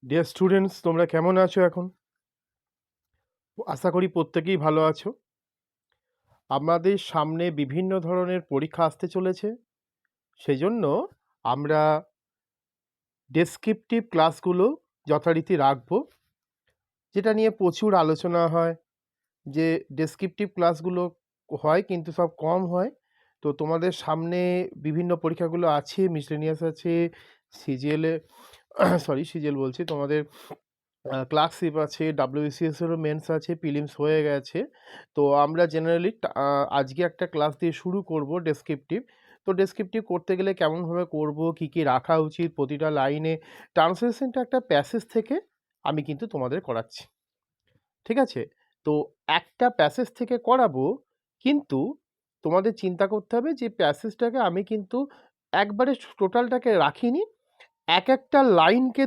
Dear students, তোমরা কেমন আছো এখন? আশা করি প্রত্যেকেই ভালো আছো। আমাদের সামনে বিভিন্ন ধরনের পরীক্ষা আসতে চলেছে। সেজন্য আমরা ডেসক্রিপটিভ ক্লাসগুলো যথারীতি রাখবো, যেটা নিয়ে প্রচুর আলোচনা হয় যে ডেসক্রিপটিভ ক্লাসগুলো হয় কিন্তু সব কম হয়। তো তোমাদের সামনে বিভিন্ন পরীক্ষাগুলো আছে, মিসলেনিয়াস আছে, সিজিএলে সিজিএল বলছি, তোমাদের ক্লার্কশিপ আছে, WBCS এরও মেন্স আছে, প্রিলিমস হয়ে গেছে। তো আমরা জেনারেলি আজকে একটা ক্লাস দিয়ে শুরু করব ডেসক্রিপটিভ। তো ডেসক্রিপটিভ করতে গেলে কেমনভাবে করব, কি কি রাখা উচিত প্রতিটা লাইনে, ট্রান্সলেশনটা একটা প্যাসেজ থেকে আমি কিন্তু তোমাদের করাচ্ছি, ঠিক আছে? তো একটা প্যাসেজ থেকে করাবো, কিন্তু তোমাদের চিন্তা করতে হবে যে প্যাসেজটাকে আমি কিন্তু একবারে টোটালটাকে রাখিনি, এক একটা লাইনকে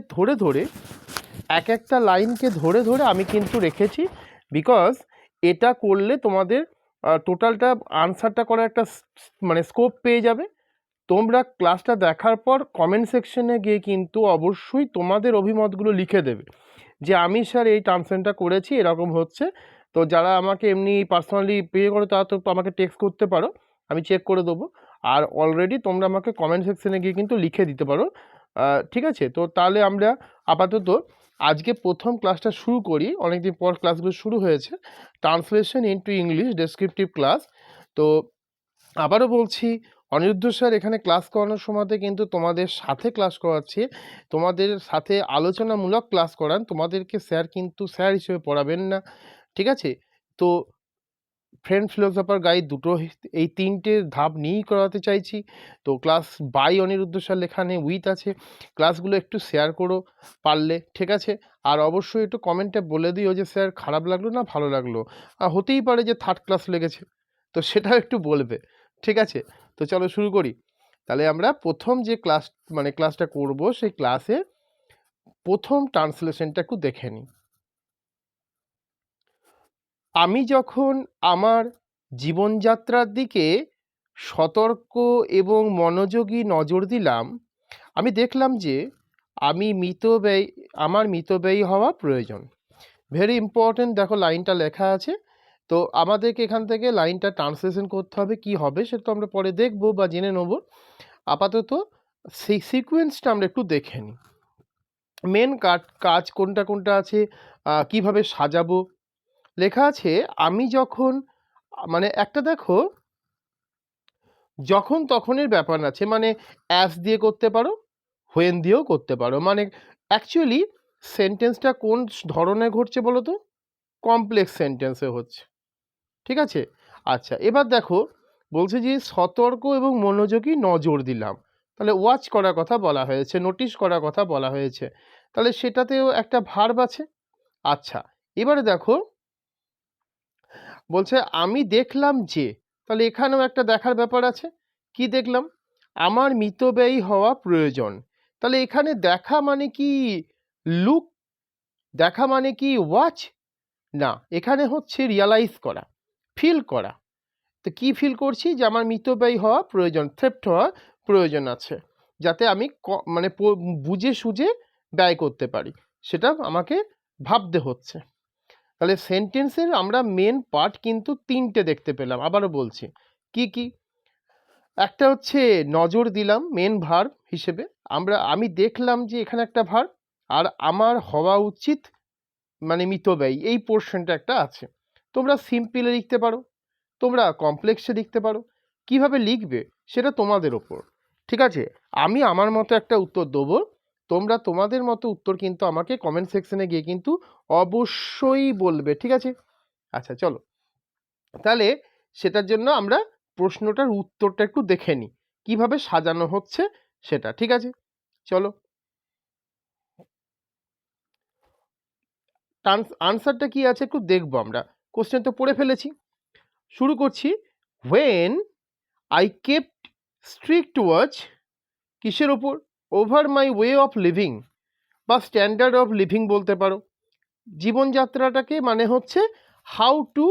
ধরে ধরে আমি কিন্তু রেখেছি। বিকজ এটা করলে তোমাদের টোটালটা আনসারটা করার একটা মানে স্কোপ পেয়ে যাবে। তোমরা ক্লাসটা দেখার পর কমেন্ট সেকশনে গিয়ে কিন্তু অবশ্যই তোমাদের অভিমতগুলো লিখে দেবে যে আমি স্যার এই ট্রান্সলেশনটা করেছি, এরকম হচ্ছে। তো যারা আমাকে এমনি পার্সোনালি পে করে তারা তো আমাকে টেক্সট করতে পারো, আমি চেক করে দেবো। আর অলরেডি তোমরা আমাকে কমেন্ট সেকশনে গিয়ে কিন্তু লিখে দিতে পারো, ঠিক আছে? তো তাহলে আমরা আপাতত আজকে প্রথম ক্লাসটা শুরু করি। অনেকদিন পর ক্লাসগুলো শুরু হয়েছে, translation into English descriptive class. তো আবারও বলছি, অনিরুদ্ধ স্যার এখানে ক্লাস করানোর সময়তে কিন্তু তোমাদের সাথে ক্লাস করাচ্ছে, তোমাদের সাথে আলোচনামূলক ক্লাস করান, তোমাদেরকে স্যার কিন্তু স্যার হিসেবে পড়াবেন না, ঠিক আছে? তো ফ্রেন্ড ফিলোসফার গাইড দুটো, এই তিনটে ধাপ নিয়েই করাতে চাইছি। তো ক্লাস বাই অনিরুদ্ধ স্যার লেখা নেই, উইথ আছে। ক্লাসগুলো একটু শেয়ার করো পারলে, ঠিক আছে? আর অবশ্যই একটু কমেন্টে বলে দিও যে স্যার খারাপ লাগলো না ভালো লাগলো, আর হতেই পারে যে থার্ড ক্লাস লেগেছে, তো সেটাও একটু বলবে, ঠিক আছে? তো চলো শুরু করি। তাহলে আমরা প্রথম যে ক্লাসটা করব, সেই ক্লাসে প্রথম ট্রান্সলেশনটা একটু দেখে নিই। আমি যখন আমার জীবনযাত্রার দিকে সতর্ক এবং মনোযোগী নজর দিলাম, আমি দেখলাম যে আমার মিতব্যয়ী হওয়া প্রয়োজন। ভেরি ইম্পর্টেন্ট, দেখো লাইনটা লেখা আছে। তো আমাদেরকে এখান থেকে লাইনটা ট্রান্সলেশন করতে হবে, কি হবে সেটা তো আমরা পরে দেখবো বা জেনে নেবো। আপাতত সেই সিকোয়েন্সটা আমরা একটু দেখে নিই। মেন কাজ কোনটা কোনটা আছে, কিভাবে সাজাবো। লেখা আছে আমি যখন, মানে একটা দেখো যখন তখনের ব্যাপার আছে, মানে অ্যাস দিয়ে করতে পারো, হোয়েন দিয়েও করতে পারো। মানে অ্যাকচুয়ালি সেন্টেন্সটা কোন ধরনের ঘটছে বলো তো? কমপ্লেক্স সেন্টেন্সে হচ্ছে, ঠিক আছে? আচ্ছা, এবার দেখো বলছে যে সতর্ক এবং মনোযোগী নজর দিলাম, তাহলে ওয়াচ করার কথা বলা হয়েছে, নোটিশ করার কথা বলা হয়েছে, তাহলে সেটাতেও একটা ভার্ব আছে। আচ্ছা, এবারে দেখো বলছে আমি দেখলাম যে, তাহলে এখানেও একটা দেখার ব্যাপার আছে। কি দেখলাম? আমার মিতব্যয়ী হওয়া প্রয়োজন। তাহলে এখানে দেখা মানে কি লুক, দেখা মানে কি ওয়াচ? না, এখানে হচ্ছে রিয়ালাইজ করা, ফিল করা। তো কি ফিল করছি? যে আমার মিতব্যয়ী হওয়া প্রয়োজন, থ্রেফট হওয়া প্রয়োজন আছে, যাতে আমি মানে বুঝে সুঝে ব্যয় করতে পারি, সেটা আমাকে ভাবতে হচ্ছে। তাহলে সেন্টেন্সের আমরা মেন পার্ট কিন্তু তিনটে দেখতে পেলাম, আবারও বলছি। কি কি? একটা হচ্ছে নজর দিলাম, মেন ভার্ব হিসেবে। আমি দেখলাম যে এখানে একটা ভার্ব, আর আমার হওয়া উচিত মানে মিতব্যয়ী, এই পোর্শনটা একটা আছে। তোমরা সিম্পলে লিখতে পারো, তোমরা কমপ্লেক্সে লিখতে পারো, কিভাবে লিখবে সেটা তোমাদের ওপর, ঠিক আছে? আমি আমার মতো একটা উত্তর দেবো, তোমরা তোমাদের মতো উত্তর কিন্তু আমাকে কমেন্ট সেকশনে গিয়ে কিন্তু অবশ্যই বলবে, ঠিক আছে? আচ্ছা চলো, তাহলে সেটার জন্য আমরা প্রশ্নটার উত্তরটা একটু দেখে নিই, কিভাবে সাজানো হচ্ছে সেটা, ঠিক আছে? চলো, আনসারটা কি আছে একটু দেখবো আমরা। কোশ্চেন তো পড়ে ফেলেছি, শুরু করছি। When I kept strict watch, কিসের ওপর? Over my way of living বা স্ট্যান্ডার্ড অফ লিভিং বলতে পারো। জীবনযাত্রাটাকে মানে হচ্ছে how to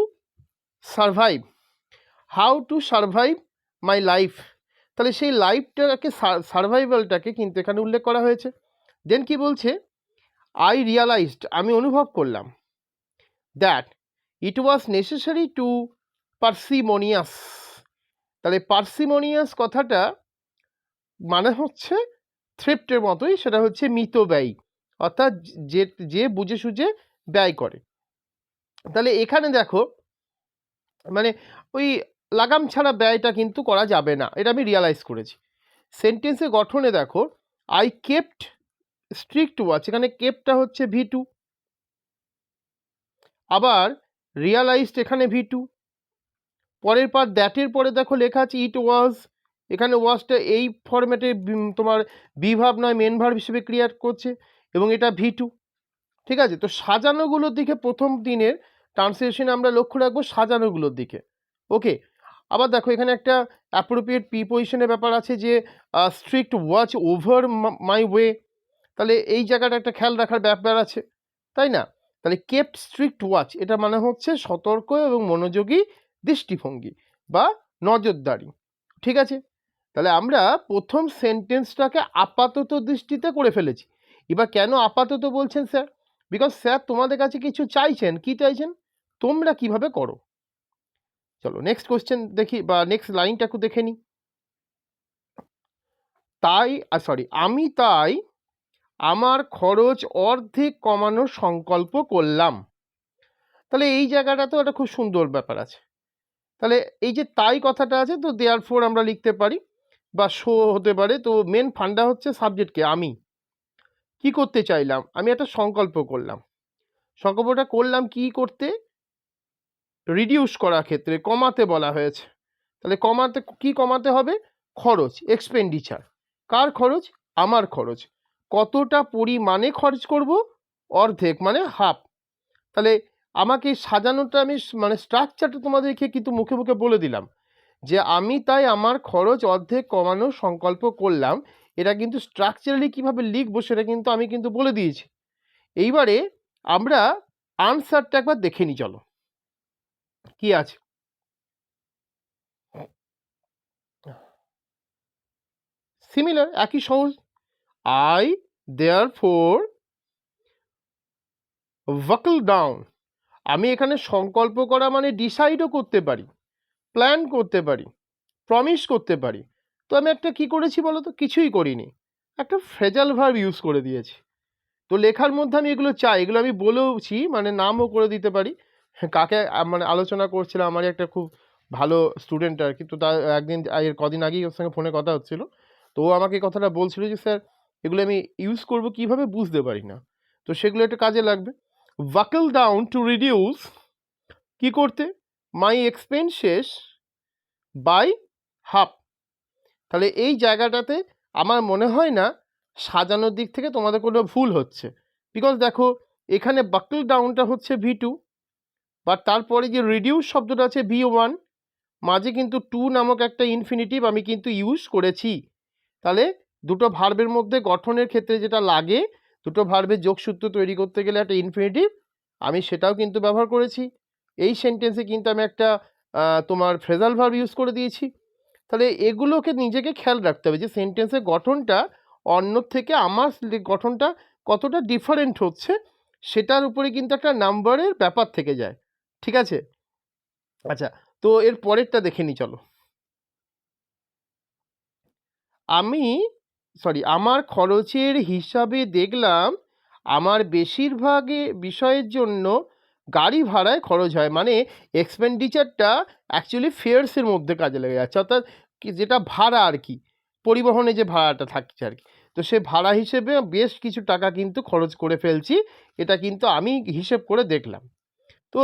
survive, my life. তাহলে সেই লাইফটাকে, সারভাইভালটাকে কিন্তু এখানে উল্লেখ করা হয়েছে। দেন কি বলছে? আই রিয়ালাইজড, আমি অনুভব করলাম, that it was necessary to parsimonious. তাহলে পার্সিমোনিয়াস কথাটা মানে হচ্ছে থ্রিফ্টের মতোই, সেটা হচ্ছে মিতব্যয়ী, অর্থাৎ যে যে বুঝে সুঝে ব্যয় করে। তাহলে এখানে দেখো মানে ওই লাগাম ছাড়া ব্যয়টা কিন্তু করা যাবে না, এটা আমি রিয়ালাইজ করেছি। সেন্টেন্সের গঠনে দেখো, আই কেপ্ট স্ট্রিক্ট ওয়াচ, এখানে কেপটা হচ্ছে V2, আবার রিয়ালাইজড এখানে V2, পরের পার দ্যাটের পরে দেখো লেখা আছে ইট ওয়াজ, এখানে ওয়াজটা এই ফরম্যাটে তোমার বি ভার্ব নয় মেন ভার্ব হিসেবে ক্রিয়েট করছে এবং এটা V2। ঠিক আছে, তো সাজানোগুলোর দিকে প্রথম দিনের ট্রান্সলেশনে আমরা লক্ষ্য রাখবো সাজানোগুলোর দিকে। ওকে, আবার দেখো এখানে একটা অ্যাপ্রোপ্রিয়েট প্রিপোজিশনের ব্যাপার আছে যে strict watch over my way, তাহলে এই জায়গাটা একটা খেয়াল রাখার ব্যাপার আছে, তাই না? তাহলে কেপ্ট স্ট্রিক্ট ওয়াচ এটা মানে হচ্ছে সতর্ক এবং মনোযোগী দৃষ্টিভঙ্গি বা নজরদারি। ঠিক আছে, তাহলে আমরা প্রথম সেন্টেন্সটাকে আপাতত দৃষ্টিতে করে ফেলেছি। এবার কেন আপাতত বলছেন স্যার? বিকজ স্যার তোমাদের কাছে কিছু চাইছেন। কি চাইছেন? তোমরা কিভাবে করো। চলো নেক্সট কোশ্চেন দেখি, বা নেক্সট লাইনটা একটু দেখে নিই। আমি তাই আমার খরচ অর্ধেক কমানোর সংকল্প করলাম। তাহলে এই জায়গাটা তো একটা খুব সুন্দর ব্যাপার আছে। তাহলে এই যে তাই কথাটা আছে, তো দেয়ার ফোর আমরা লিখতে পারি বা শো হতে পারে। তো মেন ফান্ডা হচ্ছে সাবজেক্টকে আমি কি করতে চাইলাম, আমি একটা সংকল্প করলাম। সংকল্পটা করলাম কি করতে? রিডিউস করার ক্ষেত্রে, কমাতে বলা হয়েছে। তাহলে কমাতে কি কমাতে হবে? খরচ, এক্সপেন্ডিচার। কার খরচ? আমার খরচ। কতটা পরিমাণে খরচ করব? অর্ধেক মানে হাফ। তাহলে আমাকে সাজানোটা আমি মানে স্ট্রাকচারটা তোমাদেরকে কিন্তু মুখে মুখে বলে দিলাম যে আমি তাই আমার খরচ অর্ধেক কমানোর সংকল্প করলাম। এটা কিন্তু স্ট্রাকচারালি কীভাবে লিখবো সেটা কিন্তু আমি কিন্তু বলে দিয়েছি। এইবারে আমরা আনসারটা একবার দেখে নিই, চলো কি আছে। সিমিলার, একই সহজ। আই দেয়ারফোর বাকল ডাউন, আমি এখানে সংকল্প করা মানে ডিসাইডও করতে পারি, প্ল্যান করতে পারি, প্রমিস করতে পারি। তো আমি একটা কি করেছি বলো তো? কিছুই করিনি, একটা ফ্রেজাল ভার্ব ইউজ করে দিয়েছি। তো লেখার মধ্যে আমি এগুলো চাই, এগুলো আমি বলেওছি, মানে নামও করে দিতে পারি। কাকে মানে আলোচনা করছিলাম, আমারই একটা খুব ভালো স্টুডেন্ট আর কি। তো তার একদিন এর কদিন আগেই ওর সঙ্গে ফোনে কথা হচ্ছিল। তো ও আমাকে কথাটা বলছিল যে স্যার এগুলো আমি ইউজ করব কিভাবে বুঝতে পারি না, তো সেগুলো একটু কাজে লাগবে। বাকল ডাউন টু রিডিউস কি করতে? মাই এক্সপেন্সেস বাই হাফ। তাহলে এই জায়গাটাতে আমার মনে হয় না সাজানোর দিক থেকে তোমাদের কোনো ভুল হচ্ছে। বিকজ দেখো এখানে বাকল ডাউনটা হচ্ছে V2, বা তারপরে যে রিডিউস শব্দটা আছে V1, মাঝে কিন্তু টু নামক একটা ইনফিনিটিভ আমি কিন্তু ইউজ করেছি। তাহলে দুটো ভার্বের মধ্যে গঠনের ক্ষেত্রে যেটা লাগে, দুটো ভার্বের যোগসূত্র তৈরি করতে গেলে একটা ইনফিনিটিভ, আমি সেটাও কিন্তু ব্যবহার করেছি। এই সেন্টেন্সে কিন্তু আমি একটা তোমার ফ্রেজাল ভার্ব ইউজ করে দিয়েছি। তাহলে এগুলোকে নিজেকে খেয়াল রাখতে হবে যে সেন্টেন্সের গঠনটা অন্য থেকে আমার গঠনটা কতটা ডিফারেন্ট হচ্ছে, সেটার উপরে কিন্তু একটা নাম্বারের ব্যাপার থেকে যায়। ঠিক আছে, আচ্ছা তো এর পরেরটা দেখে নিই চলো। আমার খরচের হিসাবে দেখলাম আমার বেশিরভাগে বিষয়ের জন্য গাড়ি ভাড়ায় খরচ হয়, মানে এক্সপেন্ডিচারটা অ্যাকচুয়ালি ফেয়ার্সের মধ্যে কাজে লেগে যাচ্ছে, অর্থাৎ কি যেটা ভাড়া আর কি, পরিবহনে যে ভাড়াটা থাকছে আর কি, তো সে ভাড়া হিসেবে বেশ কিছু টাকা কিন্তু খরচ করে ফেলছি, এটা কিন্তু আমি হিসেব করে দেখলাম। তো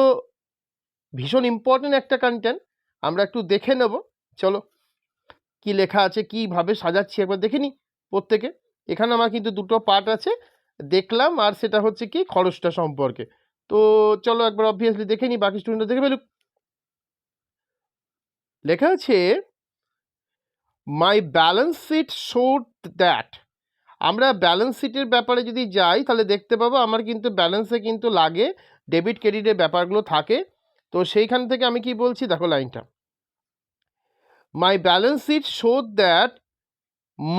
ভীষণ ইম্পর্টেন্ট একটা কন্টেন্ট, আমরা একটু দেখে নেব। চলো কি লেখা আছে, কিভাবে সাজাচ্ছি একবার দেখে নিই প্রত্যেকে। এখানে আমার কিন্তু দুটো পার্ট আছে, দেখলাম আর সেটা হচ্ছে কি খরচটা সম্পর্কে। তো চলো একবার অবভিয়াসলি দেখে নিই, বাকি স্টুডেন্টরা দেখে ফেলুক। লেখা আছে my balance sheet showed that. আমরা ব্যালেন্স শিটের ব্যাপারে যদি যাই তাহলে দেখতে পাবো আমার কিন্তু ব্যালেন্সে কিন্তু লাগে ডেবিট ক্রেডিটের ব্যাপারগুলো থাকে। তো সেইখান থেকে আমি কি বলছি দেখো লাইনটা, my balance sheet showed that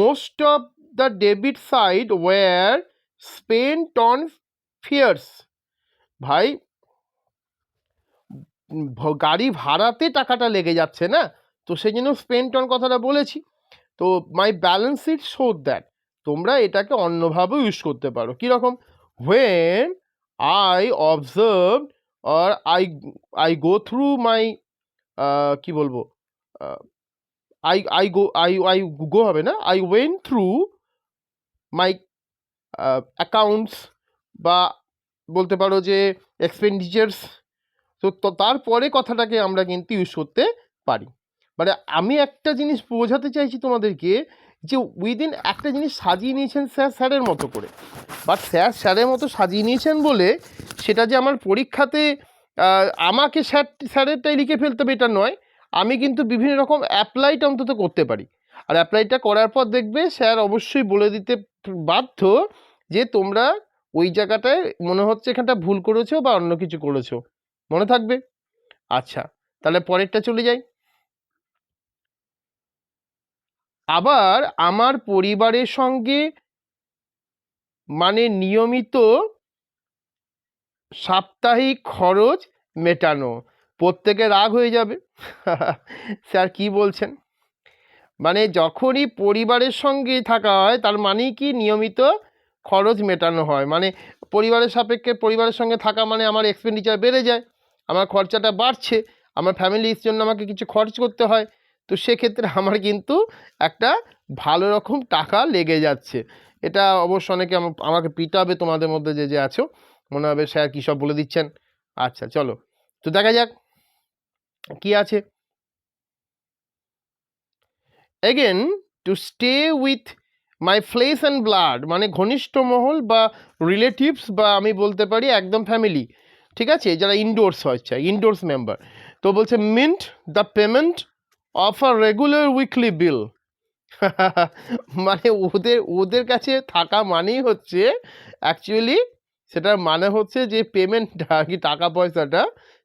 most of the debit side were spent on fares ভাই, গাড়ি ভাড়াতে টাকাটা লেগে যাচ্ছে না, তো সেই জন্য স্পেন্ট অন কথাটা বলেছি। তো my balance sheet show that, তোমরা এটাকে অন্যভাবেও ইউজ করতে পারো। কীরকম? When I observe or I go through my, কি বলবো, আই গো হবে না, I went through my accounts, বা বলতে পারো যে এক্সপেন্ডিচার্স। তো তারপরে কথাটাকে আমরা কিন্তু ইউজ করতে পারি। মানে আমি একটা জিনিস বোঝাতে চাইছি তোমাদেরকে, যে উইদিন একটা জিনিস সাজিয়ে নিয়েছেন স্যার স্যারের মতো করে, বাট স্যার স্যারের মতো সাজিয়ে নিয়েছেন বলে সেটা যে আমার পরীক্ষাতে আমাকে স্যারেরটাই লিখে ফেলতে হবে এটা নয়, আমি কিন্তু বিভিন্ন রকম অ্যাপ্লাইটা অন্তত করতে পারি। আর অ্যাপ্লাইটা করার পর দেখবে স্যার অবশ্যই বলে দিতে বাধ্য যে তোমরা ওই জায়গাটায় মনে হচ্ছে এখানটা ভুল করেছো বা অন্য কিছু করেছো, মনে থাকবে। আচ্ছা, তাহলে পরেরটা চলে যাই। আবার আমার পরিবারের সঙ্গে মানে নিয়মিত সাপ্তাহিক খরচ মেটানো। প্রত্যেকে রাগ হয়ে যাবে স্যার কি বলছেন, মানে যখনই পরিবারের সঙ্গে থাকা হয় তার মানেই কি নিয়মিত খরচ মেটানো হয়, মানে পরিবারের সাপেক্ষে পরিবারের সঙ্গে থাকা মানে আমার এক্সপেন্ডিচার বেড়ে যায়, আমার খরচাটা বাড়ছে, আমার ফ্যামিলির জন্য আমাকে কিছু খরচ করতে হয়, তো সেক্ষেত্রে আমার কিন্তু একটা ভালো রকম টাকা লেগে যাচ্ছে। এটা অবশ্য অনেকে আমাকে পিটাবে, তোমাদের মধ্যে যে যে আছো, মনে হবে স্যার কী সব বলে দিচ্ছেন। আচ্ছা চলো, তো দেখা যাক কি আছে। Again, to stay with my flash and blood, মানে ঘনিষ্ঠ মহল বা রিলেটিভস, বা আমি বলতে পারি একদম ফ্যামিলি, ঠিক আছে, যারা ইনডোর্স হচ্ছে, ইনডোর্স মেম্বার। তো বলছে meant the payment of a regular weekly bill মানে ওদের ওদের কাছে থাকা মানেই হচ্ছে অ্যাকচুয়ালি, সেটার মানে হচ্ছে যে পেমেন্টটা আর কি, টাকা পয়সাটা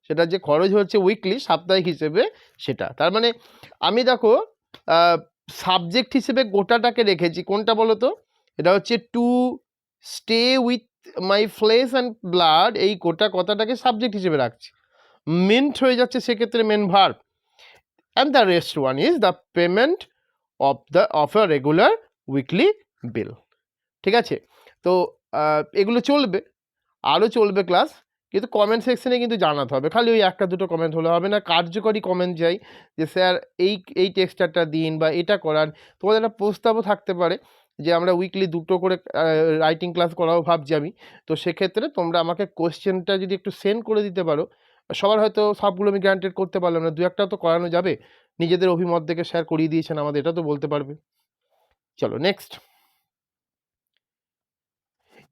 সেটা যে খরচ হচ্ছে উইকলি সাপ্তাহিক হিসেবে, সেটা তার মানে আমি দেখো সাবজেক্ট হিসেবে গোটাটাকে রেখেছি, কোনটা বলো তো, এটা হচ্ছে to stay with my flash and blood, এই গোটা কথাটাকে সাবজেক্ট হিসেবে রাখছি, মিন্ট হয়ে যাচ্ছে সেক্ষেত্রে main verb, and the rest one is the payment of a regular weekly bill. ঠিক আছে, তো এগুলো চলবে, আরও চলবে ক্লাস, কিন্তু কমেন্ট সেকশনে কিন্তু জানাতে হবে, খালি ওই একটা দুটো কমেন্ট হলে হবে না, কার্যকরী কমেন্ট চাই, যে স্যার এই টেক্সচারটা দিন বা এটা করান। তোমাদের একটা প্রস্তাবও থাকতে পারে যে আমরা উইকলি দুটো করে রাইটিং ক্লাস করাও ভাবছি আমি, তো সেক্ষেত্রে তোমরা আমাকে কোশ্চেনটা যদি একটু সেন্ড করে দিতে পারো, সবার হয়তো সবগুলো আমি গ্যারান্টেড করতে পারলাম না, দু একটা তো করানো যাবে, নিজেদের অভিমত দেখে স্যার করিয়ে দিয়েছেন আমাদের, এটা তো বলতে পারবে। চলো নেক্সট।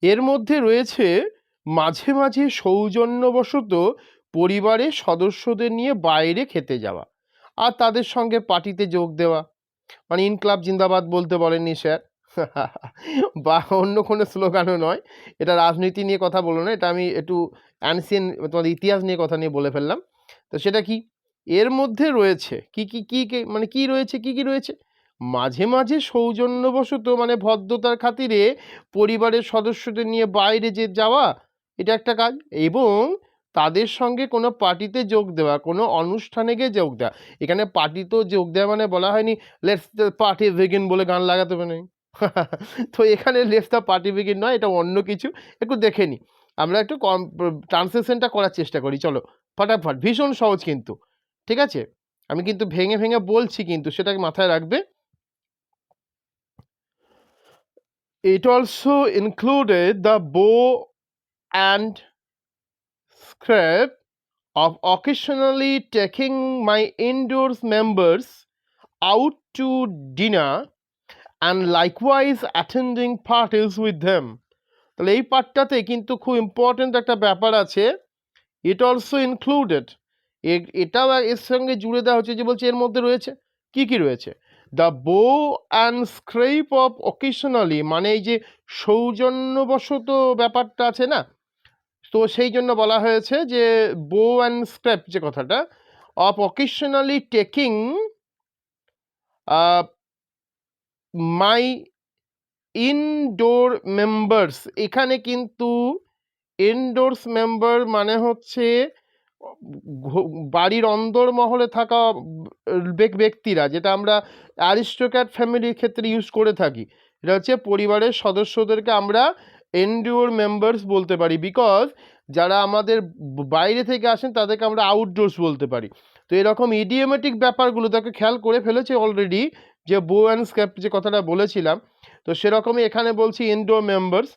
এর মধ্যে রয়েছে মাঝে মাঝে সৌজন্যবশত পরিবারের সদস্যদের নিয়ে বাইরে খেতে যাওয়া আর তাদের সঙ্গে পার্টিতে যোগ দেওয়া, মানে ইনক্লাব জিন্দাবাদ বলতে বলেননি স্যার বা অন্য কোনো স্লোগানও নয়, এটা রাজনীতি নিয়ে কথা বলো না, এটা আমি একটু অ্যানসিয়েন্ট তোমাদের ইতিহাস নিয়ে কথা নিয়ে বলে ফেললাম। তো সেটা কি, এর মধ্যে রয়েছে কি মানে কি রয়েছে, কি রয়েছে, মাঝে মাঝে সৌজন্যবশত মানে ভদ্রতার খাতিরে পরিবারের সদস্যদের নিয়ে বাইরে যে যাওয়া, এটা একটা কাজ, এবং তাদের সঙ্গে কোনো পার্টিতে যোগ দেওয়া, কোনো অনুষ্ঠানে গিয়ে যোগ দেওয়া। এখানে পার্টিতেও যোগ দেওয়া মানে বলা হয়নি লেটস দ্য পার্টি বিগিন বলে গান লাগাতে হবে না তো এখানে লেটস দ্য পার্টি বিগিন নয়, এটা অন্য কিছু, একটু দেখে নিই, আমরা একটু ট্রান্সলেশনটা করার চেষ্টা করি। চলো ফটাফট, ভীষণ সহজ কিন্তু, ঠিক আছে, আমি কিন্তু ভেঙে ভেঙে বলছি কিন্তু সেটাকে মাথায় রাখবে। It also included the bow and scrape of occasionally taking my indoors members out to dinner and likewise attending parties with them. তাহলে এই পার্টটাতে কিন্তু খুব ইম্পর্টেন্ট একটা ব্যাপার আছে, ইট অলসো ইনক্লুডেড, এটাও এর সঙ্গে জুড়ে দেওয়া হচ্ছে, যে বলছে এর মধ্যে রয়েছে কি রয়েছে, the bore and scrap of occasionally, মানে এই যে সৌজন্যবশত ব্যাপারটা আছে না, তো সেই জন্য বলা হয়েছে যে বো অ্যান্ড স্ক্রেপ যে কথাটা, of occasionally taking my indoor members, এখানে কিন্তু এন্ডোর্স মেম্বার মানে হচ্ছে বাড়ির অন্দরমহলে থাকা ব্যক্তিরা, যেটা আমরা অ্যারিস্টোক্র্যাট ফ্যামিলির ক্ষেত্রে ইউজ করে থাকি। এটা হচ্ছে পরিবারের সদস্যদেরকে আমরা এন্ডিওর মেম্বার্স বলতে পারি, বিকজ যারা আমাদের বাইরে থেকে আসেন তাদেরকে আমরা আউটডোর্স বলতে পারি। তো এরকম ইডিওমেটিক ব্যাপারগুলো তাকে খেয়াল করে ফেলেছে অলরেডি, যে বো অ্যান্ড স্কেপ যে কথাটা বলেছিলাম, তো সেরকমই এখানে বলছি ইনডোর মেম্বার্স।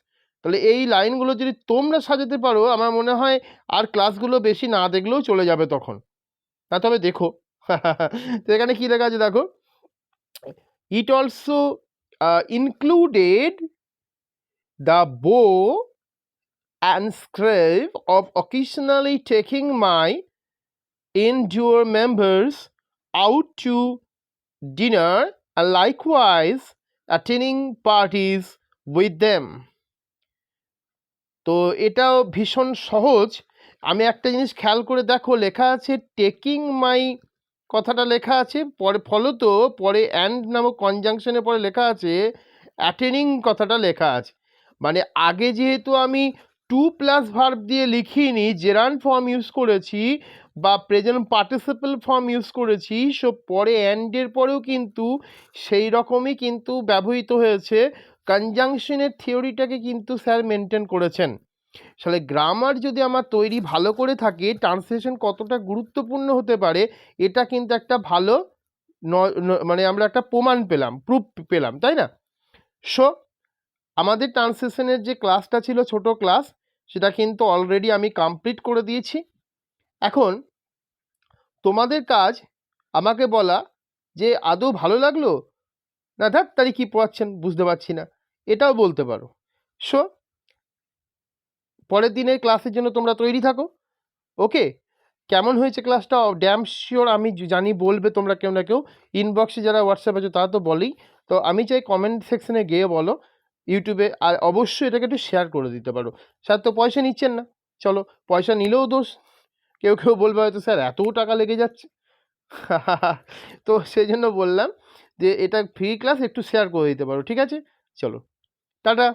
তাহলে এই লাইনগুলো যদি তোমরা সাজাতে পারো, আমার মনে হয় আর ক্লাসগুলো বেশি না দেখলেও চলে যাবে তখন। না তবে দেখো তো এখানে কি লেখা আছে দেখো, it also included the bore and scrape of occasionally taking my endure members out to dinner and likewise attending parties with them. তো এটাও ভীষণ সহজ। আমি একটা জিনিস খেয়াল করে দেখো, লেখা আছে টেকিং মাই, কথাটা লেখা আছে পরে, ফলত পরে অ্যান্ড নামক কনজাংশনের পরে লেখা আছে অ্যাটেনিং, কথাটা লেখা আছে। মানে আগে যেহেতু আমি টু প্লাস ভার্ব দিয়ে লিখিনি, জেরান্ড ফর্ম ইউজ করেছি বা প্রেজেন্ট পার্টিসিপেল ফর্ম ইউজ করেছি, সো পরে অ্যান্ডের পরেও কিন্তু সেই রকমই কিন্তু ব্যবহৃত হয়েছে। কনজাংশনের থিওরিটাকে কিন্তু স্যার মেনটেন করেছেন। আসলে গ্রামার যদি আমার তৈরি ভালো করে থাকে, ট্রান্সলেশন কতটা গুরুত্বপূর্ণ হতে পারে এটা কিন্তু একটা ভালো মানে আমরা একটা প্রমাণ পেলাম, প্রুফ পেলাম, তাই না? সো আমাদের ট্রান্সলেশনের যে ক্লাসটা ছিল ছোট ক্লাস, সেটা কিন্তু অলরেডি আমি কমপ্লিট করে দিয়েছি। এখন তোমাদের কাজ আমাকে বলা যে আদৌ ভালো লাগলো না, ধ্যাত তারি কী পড়াচ্ছেন বুঝতে পারছি না, এটাও বলতে পারো। সো পরের দিনের ক্লাসের জন্য তোমরা তৈরি থাকো। ওকে, কেমন হয়েছে ক্লাসটা ড্যাম শিওর আমি জানি বলবে তোমরা কেউ না কেউ। ইনবক্সে যারা হোয়াটসঅ্যাপ আছে তারা তো বলেই, তো আমি চাই কমেন্ট সেকশনে গিয়ে বলো ইউটিউবে, আর অবশ্যই এটাকে একটু শেয়ার করে দিতে পারো। স্যার তো পয়সা নিচ্ছেন না, চলো পয়সা নিলেও দোষ, কেউ কেউ বলবে হয়তো স্যার এতও টাকা লেগে যাচ্ছে তো সেই জন্য বললাম যে এটা ফ্রি ক্লাস, একটু শেয়ার করে দিতে পারো, ঠিক আছে? চলো টাটা।